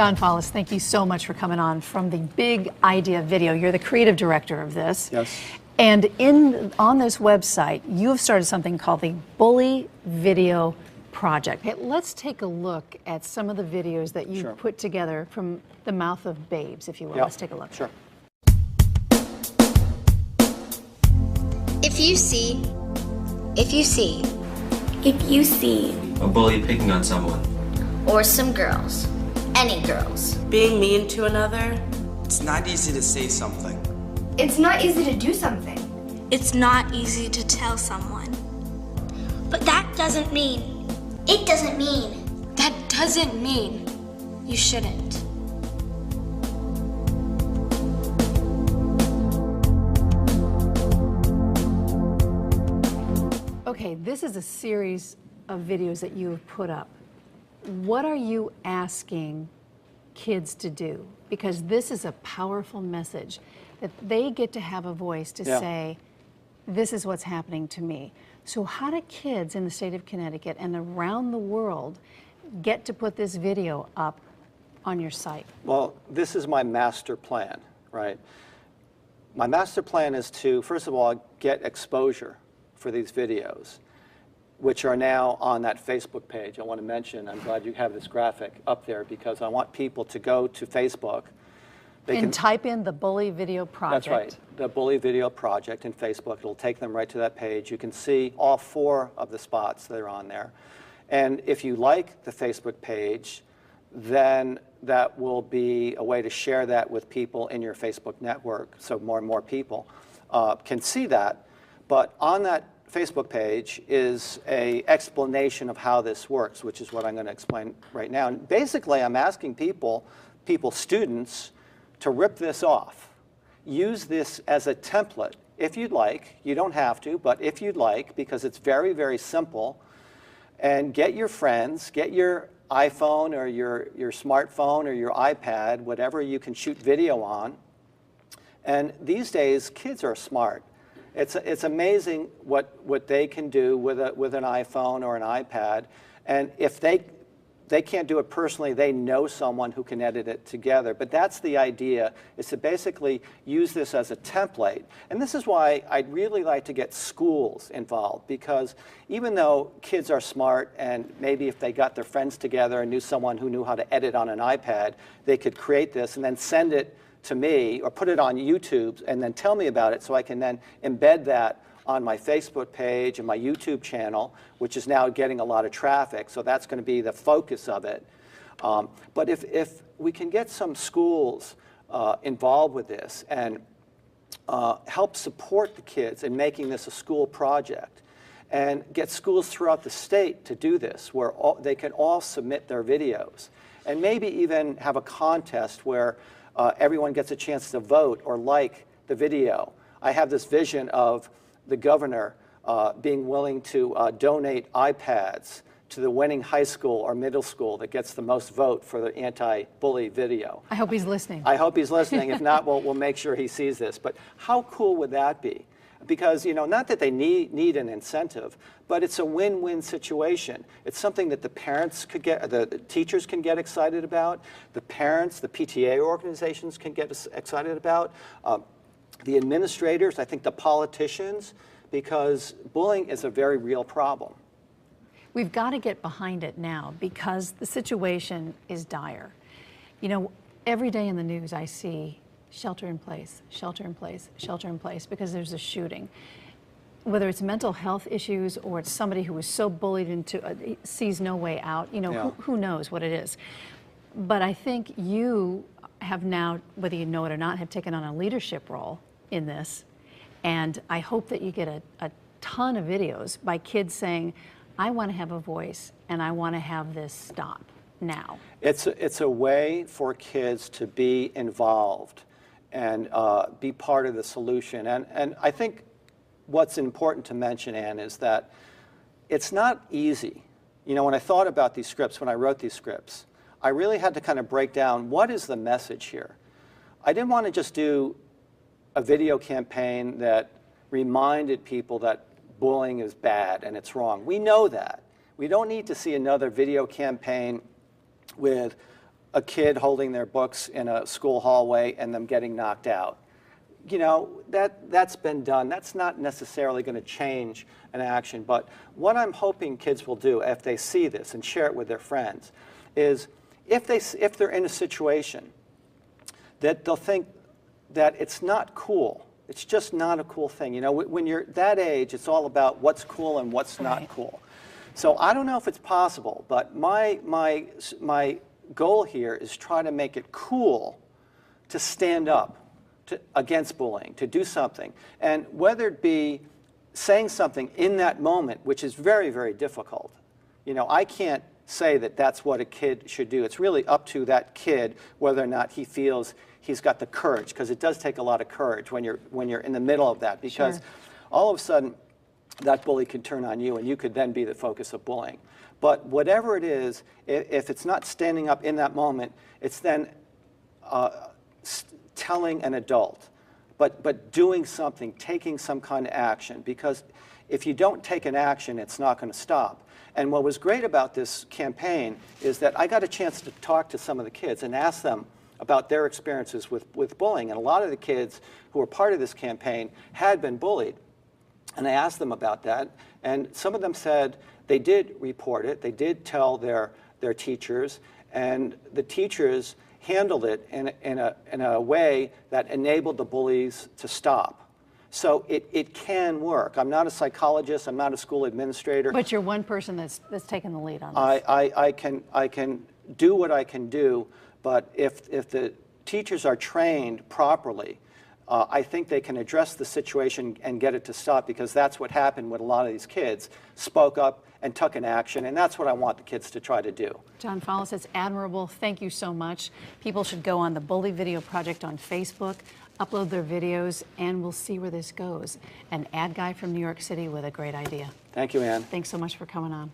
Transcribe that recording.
John Follis, thank you so much for coming on from the Big Idea Video. You're the creative director of this. Yes. And on this website, you have started something called the Bully Video Project. Hey, let's take a look at some of the videos that you put together from the mouth of babes, if you will. Let's take a look. Sure. If you see a bully picking on someone, or some girls, any girls, being mean to another, it's not easy to say something. It's not easy to do something. It's not easy to tell someone. but that doesn't mean. It doesn't mean. That doesn't mean you shouldn't. Okay, this is a series of videos that you have put up. What are you asking kids to do? Because this is a powerful message that they get to have a voice to say, this is what's happening to me. So how do kids in the state of Connecticut and around the world get to put this video up on your site? Well, this is my master plan, right? My master plan is to, first of all, get exposure for these videos, which are now on that Facebook page. I want to mention, I'm glad you have this graphic up there because I want people to go to Facebook. They can type in the Bully Video Project. That's right, the Bully Video Project in Facebook. It'll take them right to that page. You can see all 4 of the spots that are on there. And if you like the Facebook page, then that will be a way to share that with people in your Facebook network so more and more people can see that. But on that Facebook page is an explanation of how this works, which is what I'm going to explain right now. And basically, I'm asking students, to rip this off. Use this as a template if you'd like. You don't have to, but if you'd like, because it's very, very simple. And get your friends, get your iPhone or your smartphone or your iPad, whatever you can shoot video on. And these days, kids are smart. It's amazing what they can do with an iPhone or an iPad. And if they can't do it personally, they know someone who can edit it together. But that's the idea, is to basically use this as a template. And this is why I'd really like to get schools involved, because even though kids are smart and maybe if they got their friends together and knew someone who knew how to edit on an iPad, they could create this and then send it to me or put it on YouTube and then tell me about it so I can then embed that on my Facebook page and my YouTube channel, which is now getting a lot of traffic, so that's going to be the focus of it. But if we can get some schools involved with this and help support the kids in making this a school project, and get schools throughout the state to do this, where they can all submit their videos, and maybe even have a contest where everyone gets a chance to vote or like the video. I have this vision of the governor being willing to donate iPads to the winning high school or middle school that gets the most vote for the anti-bully video. I hope he's listening. I hope he's listening. If not, we'll make sure he sees this. But how cool would that be? Because, you know, not that they need an incentive, but it's a win-win situation. It's something that the parents could get, the teachers can get excited about, the parents, the PTA organizations can get excited about, the administrators, I think the politicians, because bullying is a very real problem. We've got to get behind it now because the situation is dire. You know, every day in the news I see shelter in place, shelter in place, shelter in place, because there's a shooting. Whether it's mental health issues or it's somebody who is so bullied into, sees no way out, you know, who knows what it is. But I think you have now, whether you know it or not, have taken on a leadership role in this. And I hope that you get a ton of videos by kids saying, I want to have a voice and I want to have this stop now. It's a way for kids to be involved and be part of the solution. And I think what's important to mention, Ann, is that it's not easy. You know, when I thought about these scripts, when I wrote these scripts, I really had to kind of break down what is the message here. I didn't want to just do a video campaign that reminded people that bullying is bad and it's wrong. We know that. We don't need to see another video campaign with a kid holding their books in a school hallway and them getting knocked out. You know, that's been done. That's not necessarily going to change an action. But what I'm hoping kids will do if they see this and share it with their friends is if they're in a situation that they'll think that it's not cool. It's just not a cool thing. You know, when you're that age, it's all about what's cool and what's not cool. So I don't know if it's possible, but my goal here is try to make it cool to stand up against bullying, to do something. And whether it be saying something in that moment, which is very, very difficult. You know, I can't say that that's what a kid should do. It's really up to that kid whether or not he feels he's got the courage, because it does take a lot of courage when you're in the middle of that, because all of a sudden that bully could turn on you and you could then be the focus of bullying. But whatever it is, if it's not standing up in that moment, it's then telling an adult, but doing something, taking some kind of action, because if you don't take an action, it's not going to stop. And what was great about this campaign is that I got a chance to talk to some of the kids and ask them about their experiences with bullying. And a lot of the kids who were part of this campaign had been bullied. And I asked them about that, and some of them said they did report it, they did tell their teachers, and the teachers handled it in a way that enabled the bullies to stop. So it can work. I'm not a psychologist, I'm not a school administrator. But you're one person that's taken the lead on this. I can do what I can do, but if the teachers are trained properly, I think they can address the situation and get it to stop, because that's what happened with a lot of these kids. Spoke up and took an action, and that's what I want the kids to try to do. John Follis, it's admirable. Thank you so much. People should go on the Bully Video Project on Facebook, upload their videos, and we'll see where this goes. An ad guy from New York City with a great idea. Thank you, Ann. Thanks so much for coming on.